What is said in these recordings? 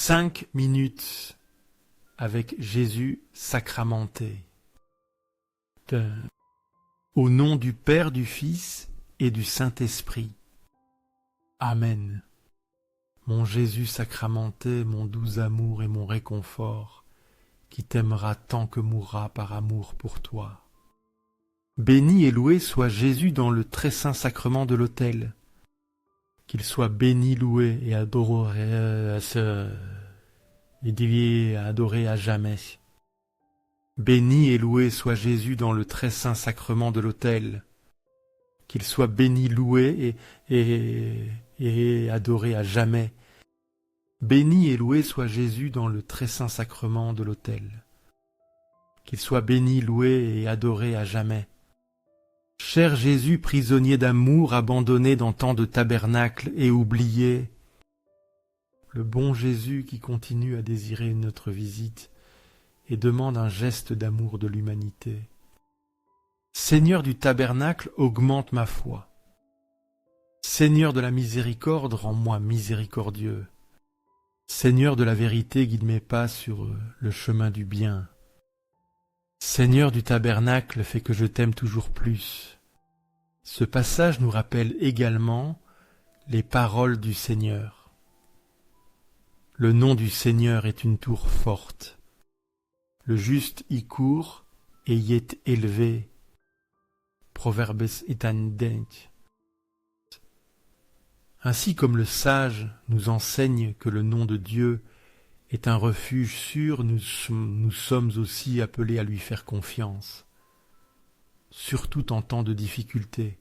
5 minutes avec Jésus sacramenté. Au nom du Père, du Fils et du Saint-Esprit. Amen. Mon Jésus sacramenté, mon doux amour et mon réconfort, qui t'aimera tant que mourra par amour pour toi. Béni et loué soit Jésus dans le très saint sacrement de l'autel. Qu'il soit béni, loué et adoré à jamais. Béni et loué soit Jésus dans le très saint sacrement de l'autel. Qu'il soit béni, loué et adoré à jamais. Béni et loué soit Jésus dans le très saint sacrement de l'autel. Qu'il soit béni, loué et adoré à jamais. Cher Jésus, prisonnier d'amour, abandonné dans tant de tabernacles et oublié, le bon Jésus qui continue à désirer notre visite et demande un geste d'amour de l'humanité. Seigneur du tabernacle, augmente ma foi. Seigneur de la miséricorde, rends-moi miséricordieux. Seigneur de la vérité, guide mes pas sur le chemin du bien. Seigneur du tabernacle, fais que je t'aime toujours plus. Ce passage nous rappelle également les paroles du Seigneur. Le nom du Seigneur est une tour forte. Le juste y court et y est élevé. Proverbes etandent. Ainsi comme le sage nous enseigne que le nom de Dieu est un refuge sûr, nous sommes aussi appelés à lui faire confiance, surtout en temps de difficulté,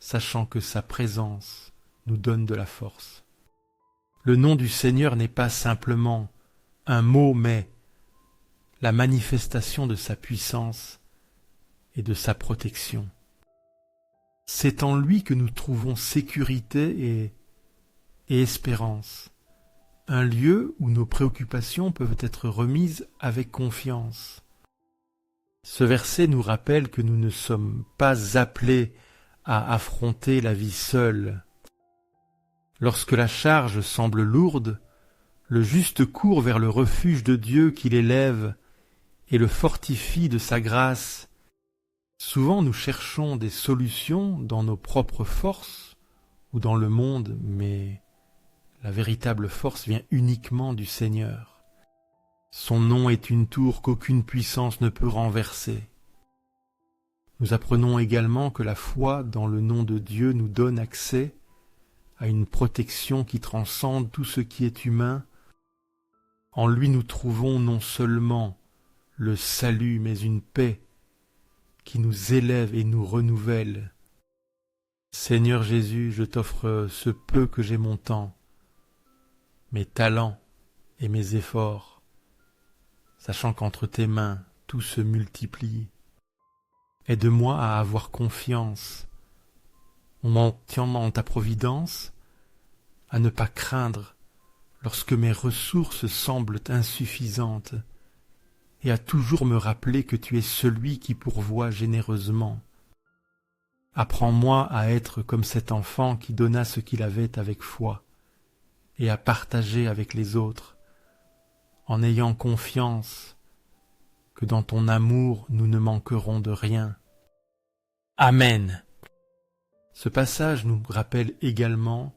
sachant que sa présence nous donne de la force. Le nom du Seigneur n'est pas simplement un mot, mais la manifestation de sa puissance et de sa protection. C'est en lui que nous trouvons sécurité et espérance, un lieu où nos préoccupations peuvent être remises avec confiance. Ce verset nous rappelle que nous ne sommes pas appelés à affronter la vie seule. Lorsque la charge semble lourde, le juste court vers le refuge de Dieu qui l'élève et le fortifie de sa grâce. Souvent nous cherchons des solutions dans nos propres forces ou dans le monde, mais la véritable force vient uniquement du Seigneur. Son nom est une tour qu'aucune puissance ne peut renverser. Nous apprenons également que la foi dans le nom de Dieu nous donne accès à une protection qui transcende tout ce qui est humain. En lui nous trouvons non seulement le salut, mais une paix qui nous élève et nous renouvelle. Seigneur Jésus, je t'offre ce peu que j'ai mon temps, mes talents et mes efforts, sachant qu'entre tes mains tout se multiplie. Aide-moi à avoir confiance en ta providence, à ne pas craindre lorsque mes ressources semblent insuffisantes, et à toujours me rappeler que tu es celui qui pourvoit généreusement. Apprends-moi à être comme cet enfant qui donna ce qu'il avait avec foi, et à partager avec les autres, en ayant confiance que dans ton amour nous ne manquerons de rien. Amen. Ce passage nous rappelle également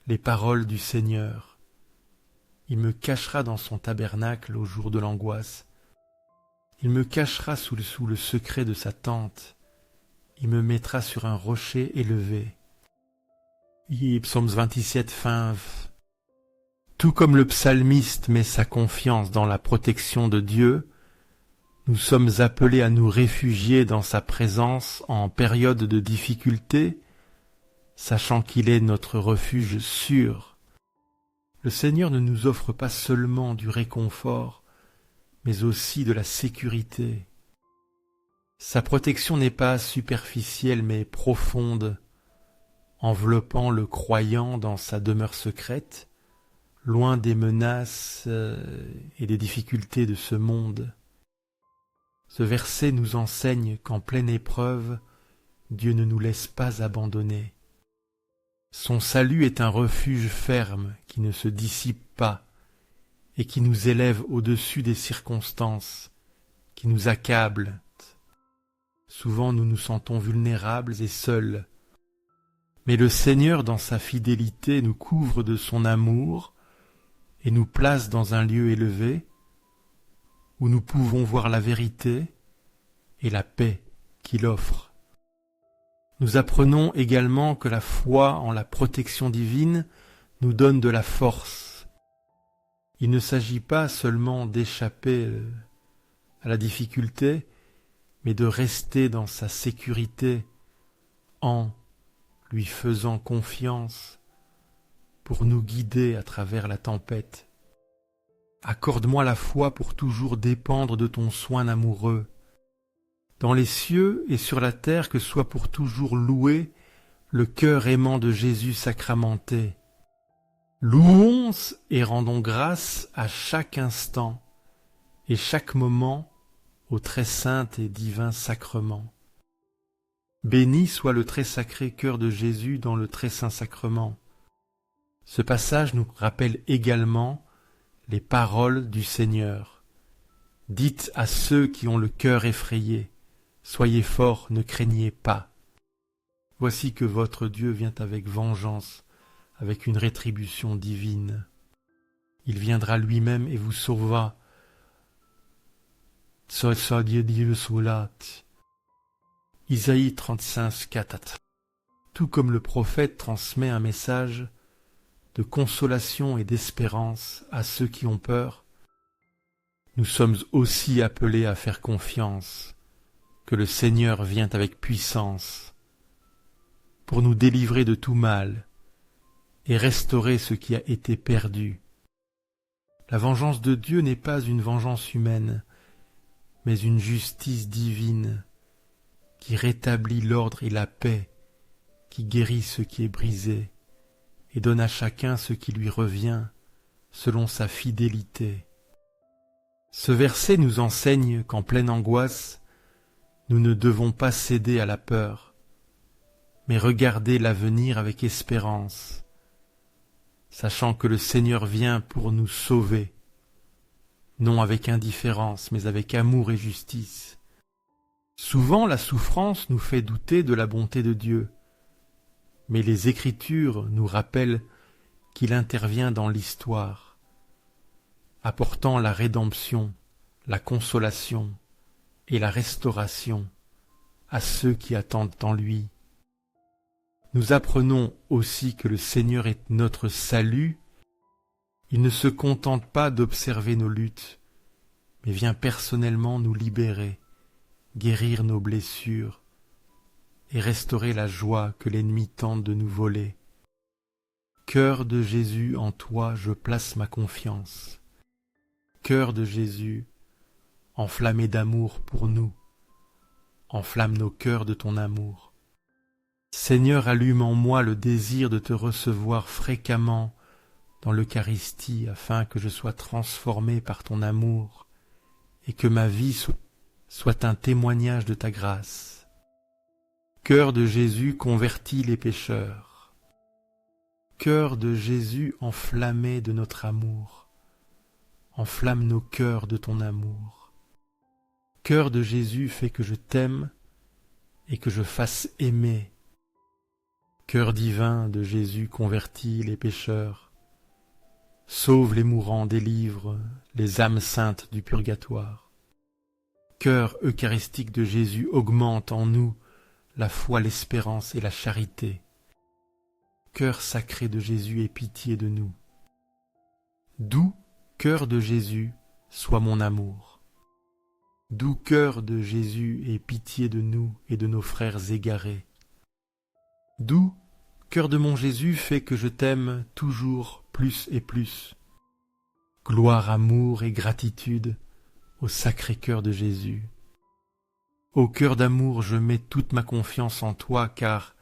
les paroles du Seigneur. Il me cachera dans son tabernacle au jour de l'angoisse. Il me cachera sous le secret de sa tente. Il me mettra sur un rocher élevé. Psaume 27, fin. Tout comme le psalmiste met sa confiance dans la protection de Dieu, nous sommes appelés à nous réfugier dans sa présence en période de difficulté, sachant qu'il est notre refuge sûr. Le Seigneur ne nous offre pas seulement du réconfort, mais aussi de la sécurité. Sa protection n'est pas superficielle mais profonde, enveloppant le croyant dans sa demeure secrète, loin des menaces et des difficultés de ce monde. Ce verset nous enseigne qu'en pleine épreuve, Dieu ne nous laisse pas abandonner. Son salut est un refuge ferme qui ne se dissipe pas et qui nous élève au-dessus des circonstances, qui nous accablent. Souvent nous nous sentons vulnérables et seuls. Mais le Seigneur, dans sa fidélité, nous couvre de son amour et nous place dans un lieu élevé où nous pouvons voir la vérité et la paix qu'il offre. Nous apprenons également que la foi en la protection divine nous donne de la force. Il ne s'agit pas seulement d'échapper à la difficulté, mais de rester dans sa sécurité en lui faisant confiance pour nous guider à travers la tempête. Accorde-moi la foi pour toujours dépendre de ton soin amoureux. Dans les cieux et sur la terre, que soit pour toujours loué le cœur aimant de Jésus sacramenté. Louons et rendons grâce à chaque instant et chaque moment au très saint et divin sacrement. Béni soit le très sacré cœur de Jésus dans le très saint sacrement. Ce passage nous rappelle également les paroles du Seigneur. Dites à ceux qui ont le cœur effrayé, soyez forts, ne craignez pas. Voici que votre Dieu vient avec vengeance, avec une rétribution divine. Il viendra lui-même et vous sauvera. Isaïe 35, 4. Tout comme le prophète transmet un message de consolation et d'espérance à ceux qui ont peur, nous sommes aussi appelés à faire confiance que le Seigneur vient avec puissance pour nous délivrer de tout mal et restaurer ce qui a été perdu. La vengeance de Dieu n'est pas une vengeance humaine, mais une justice divine qui rétablit l'ordre et la paix, qui guérit ce qui est brisé et donne à chacun ce qui lui revient selon sa fidélité. Ce verset nous enseigne qu'en pleine angoisse, nous ne devons pas céder à la peur, mais regarder l'avenir avec espérance, sachant que le Seigneur vient pour nous sauver, non avec indifférence, mais avec amour et justice. Souvent, la souffrance nous fait douter de la bonté de Dieu, mais les Écritures nous rappellent qu'il intervient dans l'histoire, apportant la rédemption, la consolation et la restauration à ceux qui attendent en lui. Nous apprenons aussi que le Seigneur est notre salut. Il ne se contente pas d'observer nos luttes, mais vient personnellement nous libérer, guérir nos blessures et restaurer la joie que l'ennemi tente de nous voler. Cœur de Jésus, en toi je place ma confiance. Cœur de Jésus, enflammé d'amour pour nous, enflamme nos cœurs de ton amour. Seigneur, allume en moi le désir de te recevoir fréquemment dans l'Eucharistie, afin que je sois transformé par ton amour et que ma vie soit un témoignage de ta grâce. Cœur de Jésus, convertis les pécheurs. Cœur de Jésus, enflammé de notre amour, enflamme nos cœurs de ton amour. Cœur de Jésus, fais que je t'aime et que je fasse aimer. Cœur divin de Jésus, convertis les pécheurs. Sauve les mourants, délivre les âmes saintes du purgatoire. Cœur eucharistique de Jésus, augmente en nous la foi, l'espérance et la charité. Cœur sacré de Jésus, aie pitié de nous. Doux cœur de Jésus, sois mon amour. Doux cœur de Jésus, aie pitié de nous et de nos frères égarés. Doux cœur de mon Jésus, fais que je t'aime toujours plus et plus. Gloire, amour et gratitude au sacré cœur de Jésus. Ô cœur d'amour, je mets toute ma confiance en toi, car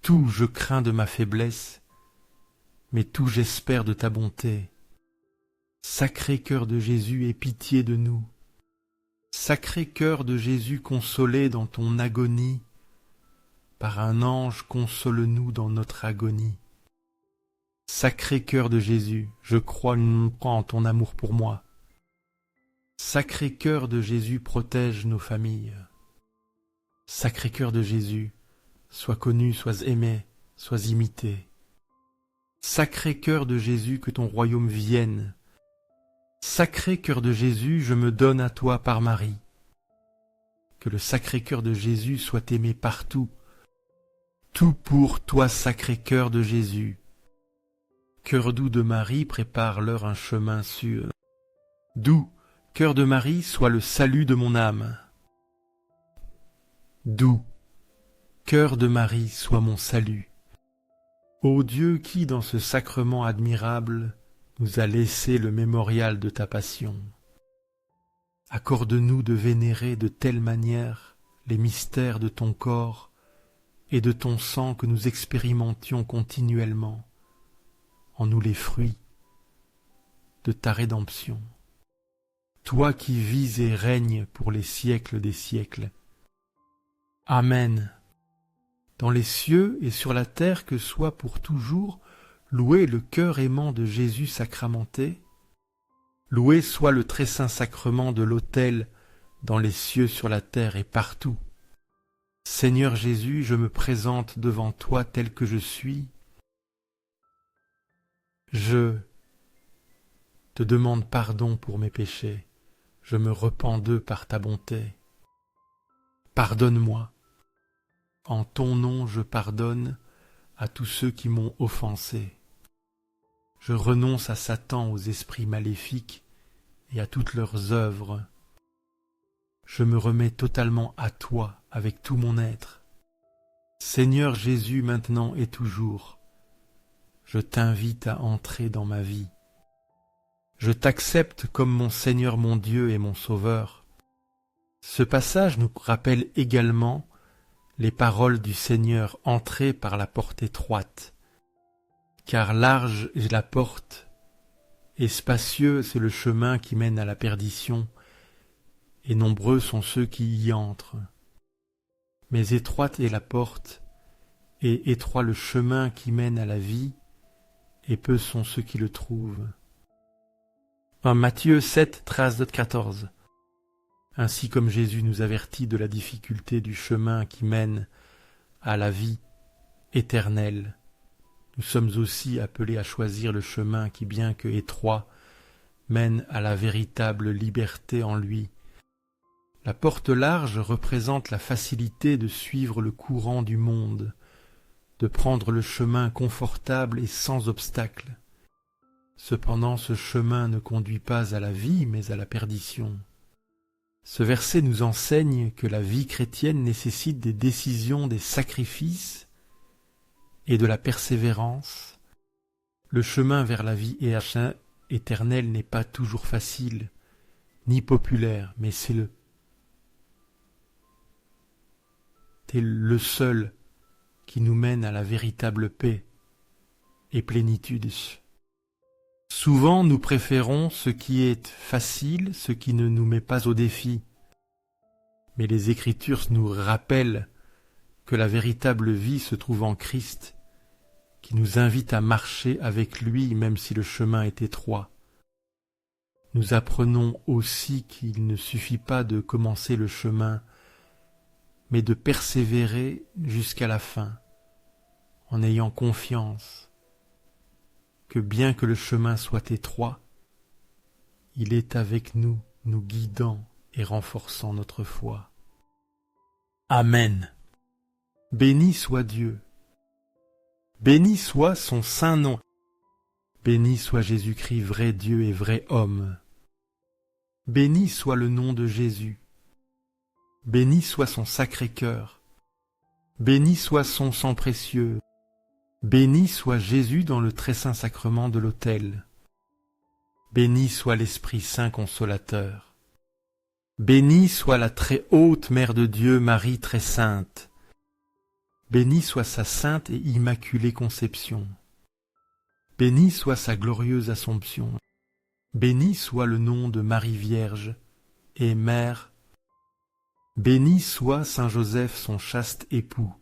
tout je crains de ma faiblesse, mais tout j'espère de ta bonté. Sacré cœur de Jésus, aie pitié de nous. Sacré cœur de Jésus, consolé dans ton agonie, par un ange console-nous dans notre agonie. Sacré cœur de Jésus, je crois en ton amour pour moi. Sacré cœur de Jésus, protège nos familles. Sacré cœur de Jésus, sois connu, sois aimé, sois imité. Sacré cœur de Jésus, que ton royaume vienne. Sacré cœur de Jésus, je me donne à toi par Marie. Que le sacré cœur de Jésus soit aimé partout. Tout pour toi, sacré cœur de Jésus. Cœur doux de Marie, prépare-leur un chemin sûr. Doux, cœur de Marie, sois le salut de mon âme. Doux, cœur de Marie, sois mon salut. Ô Dieu qui, dans ce sacrement admirable, nous a laissé le mémorial de ta passion, accorde-nous de vénérer de telle manière les mystères de ton corps et de ton sang que nous expérimentions continuellement, en nous les fruits de ta rédemption. Toi qui vis et règnes pour les siècles des siècles. Amen. Dans les cieux et sur la terre, que soit pour toujours loué le cœur aimant de Jésus sacramenté. Loué soit le très saint sacrement de l'autel dans les cieux, sur la terre et partout. Seigneur Jésus, je me présente devant toi tel que je suis. Je te demande pardon pour mes péchés. Je me repens d'eux par ta bonté. Pardonne-moi. En ton nom, je pardonne à tous ceux qui m'ont offensé. Je renonce à Satan, aux esprits maléfiques et à toutes leurs œuvres. Je me remets totalement à toi avec tout mon être. Seigneur Jésus, maintenant et toujours, je t'invite à entrer dans ma vie. Je t'accepte comme mon Seigneur, mon Dieu et mon Sauveur. Ce passage nous rappelle également les paroles du Seigneur: entrez par la porte étroite, car large est la porte, et spacieux c'est le chemin qui mène à la perdition, et nombreux sont ceux qui y entrent. Mais étroite est la porte, et étroit le chemin qui mène à la vie, et peu sont ceux qui le trouvent. En Matthieu 7, 13-14. Ainsi comme Jésus nous avertit de la difficulté du chemin qui mène à la vie éternelle, nous sommes aussi appelés à choisir le chemin qui, bien que étroit, mène à la véritable liberté en lui. La porte large représente la facilité de suivre le courant du monde, de prendre le chemin confortable et sans obstacle. Cependant, ce chemin ne conduit pas à la vie, mais à la perdition. Ce verset nous enseigne que la vie chrétienne nécessite des décisions, des sacrifices et de la persévérance. Le chemin vers la vie éternelle n'est pas toujours facile, ni populaire, mais c'est le seul qui nous mène à la véritable paix et plénitude. Souvent, nous préférons ce qui est facile, ce qui ne nous met pas au défi. Mais les Écritures nous rappellent que la véritable vie se trouve en Christ, qui nous invite à marcher avec lui même si le chemin est étroit. Nous apprenons aussi qu'il ne suffit pas de commencer le chemin, mais de persévérer jusqu'à la fin, en ayant confiance que bien que le chemin soit étroit, il est avec nous, nous guidant et renforçant notre foi. Amen. Béni soit Dieu. Béni soit son saint nom. Béni soit Jésus-Christ, vrai Dieu et vrai homme. Béni soit le nom de Jésus. Béni soit son sacré cœur. Béni soit son sang précieux. Béni soit Jésus dans le très saint sacrement de l'autel. Béni soit l'Esprit Saint consolateur. Béni soit la très haute Mère de Dieu, Marie très sainte. Béni soit sa sainte et immaculée conception. Béni soit sa glorieuse Assomption. Béni soit le nom de Marie Vierge et Mère. Béni soit Saint Joseph, son chaste époux.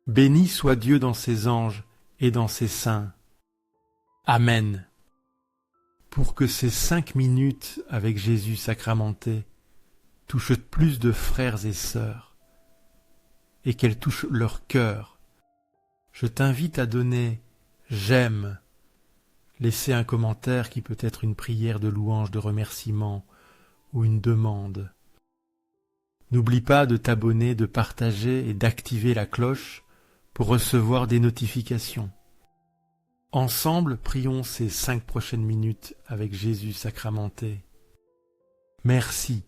Béni soit Dieu dans ses anges et dans ses saints. Amen. Pour que ces 5 minutes avec Jésus sacramenté touchent plus de frères et sœurs, et qu'elles touchent leur cœur, je t'invite à donner « j'aime », laisser un commentaire qui peut être une prière de louange, de remerciement ou une demande. N'oublie pas de t'abonner, de partager et d'activer la cloche pour recevoir des notifications. Ensemble, prions ces 5 prochaines minutes avec Jésus sacramenté. Merci